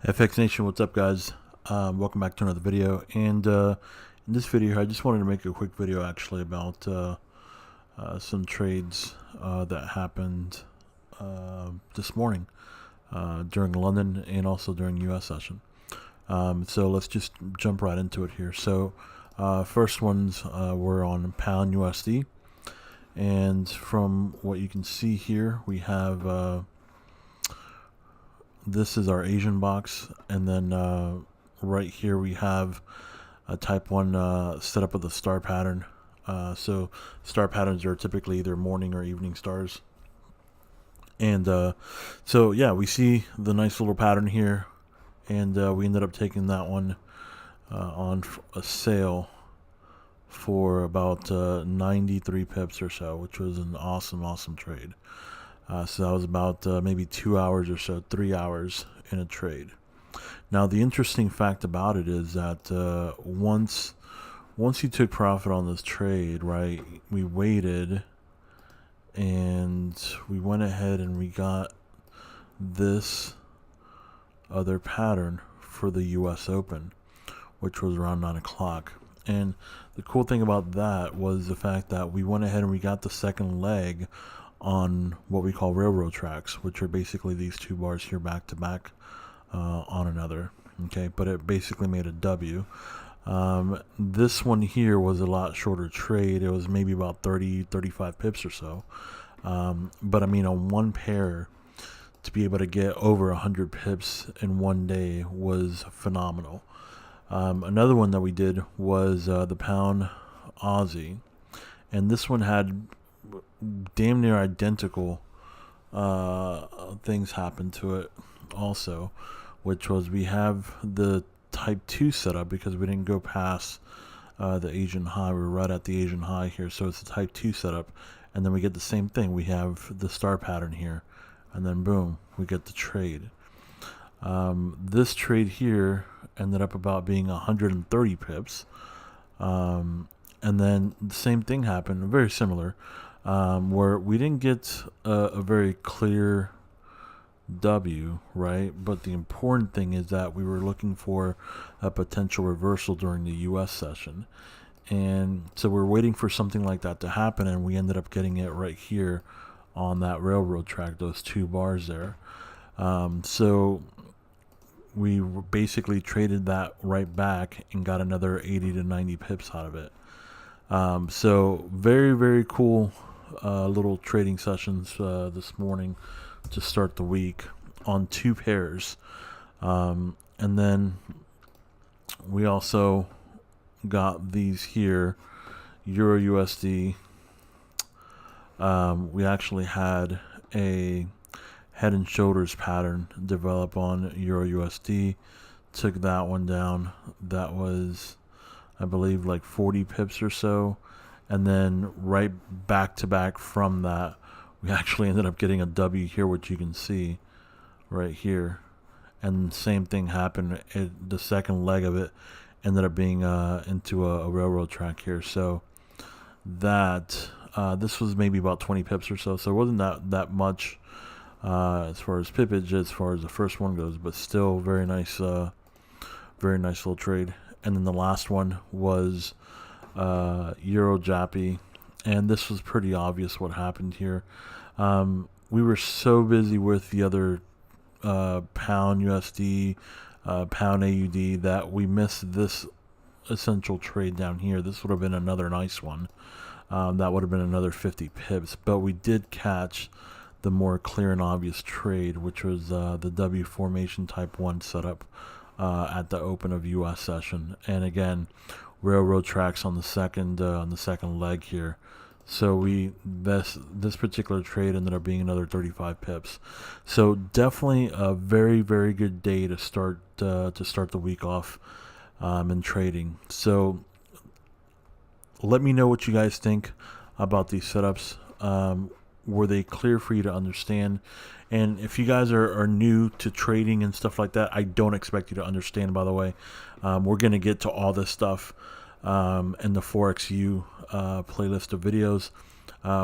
FX Nation, what's up, guys? Welcome back to another video. And in this video here, I just wanted to make a quick video actually about some trades that happened this morning during London and also during US session. So let's just jump right into it here. So first ones were on pound USD, and from what you can see here, we have this is our Asian box, and then right here we have a type 1 setup of the star pattern. So star patterns are typically either morning or evening stars. And so yeah, we see the nice little pattern here, and we ended up taking that one on a sale for about 93 pips or so, which was an awesome trade. So that was about maybe 2 hours or so, 3 hours in a trade. Now the interesting fact about it is that once you took profit on this trade, right, we waited and we went ahead and we got this other pattern for the US Open, which was around 9 o'clock. And the cool thing about that was the fact that we went ahead and we got the second leg on what we call railroad tracks, which are basically these two bars here back to back on another. Okay, but it basically made a W. This one here was a lot shorter trade. It was maybe about 35 pips or so. But I mean, on one pair, to be able to get over 100 pips in one day was phenomenal. Another one that we did was the pound Aussie, and this one had damn near identical things happen to it also, which was we have the type 2 setup because we didn't go past the Asian high. We're right at the Asian high here, so it's a type 2 setup, and then we get the same thing. We have the star pattern here, and then boom, we get the trade. This trade here ended up about being 130 pips, and then the same thing happened, very similar, where we didn't get a very clear W, right? But the important thing is that we were looking for a potential reversal during the US session, and so we're waiting for something like that to happen, and we ended up getting it right here on that railroad track, those two bars there. So we basically traded that right back and got another 80 to 90 pips out of it. So very cool little trading sessions this morning to start the week on two pairs. And then we also got these here, Euro USD. We actually had a head and shoulders pattern develop on Euro USD. Took that one down. That was, I believe, like 40 pips or so. And then right back to back from that, we actually ended up getting a W here, which you can see right here. And same thing happened. The second leg of it ended up being into a railroad track here. So that this was maybe about 20 pips or so. So it wasn't that much as far as pippage as far as the first one goes, but still very nice little trade. And then the last one was Euro Jappy, and this was pretty obvious what happened here. We were so busy with the other pound USD, pound AUD, that we missed this essential trade down here. This would have been another nice one. That would have been another 50 pips, but we did catch the more clear and obvious trade, which was the W formation type 1 setup at the open of US session. And again, railroad tracks on the second leg here. So this particular trade ended up being another 35 pips. So definitely a very good day to start the week off in trading. So let me know what you guys think about these setups. Were they clear for you to understand? And if you guys are new to trading and stuff like that, I don't expect you to understand, by the way. We're going to get to all this stuff in the Forex U playlist of videos,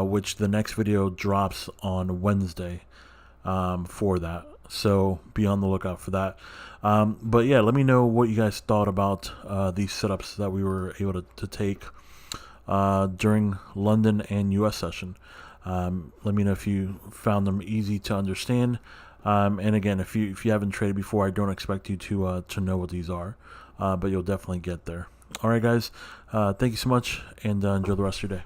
which the next video drops on Wednesday for that. So be on the lookout for that. But yeah, let me know what you guys thought about these setups that we were able to take during London and US session. Let me know if you found them easy to understand. And again, if you haven't traded before, I don't expect you to know what these are, but you'll definitely get there. All right, guys. Thank you so much, and enjoy the rest of your day.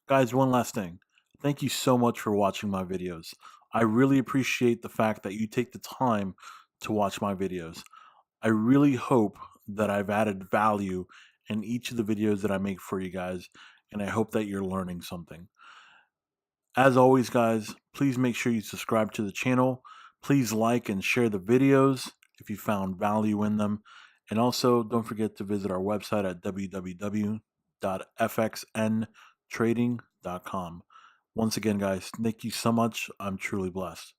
Guys, one last thing. Thank you so much for watching my videos. I really appreciate the fact that you take the time to watch my videos. I really hope that I've added value in each of the videos that I make for you guys, and I hope that you're learning something. As always, guys, please make sure you subscribe to the channel. Please like and share the videos if you found value in them. And also, don't forget to visit our website at www.fxntradinggroup.com. Once again, guys, thank you so much. I'm truly blessed.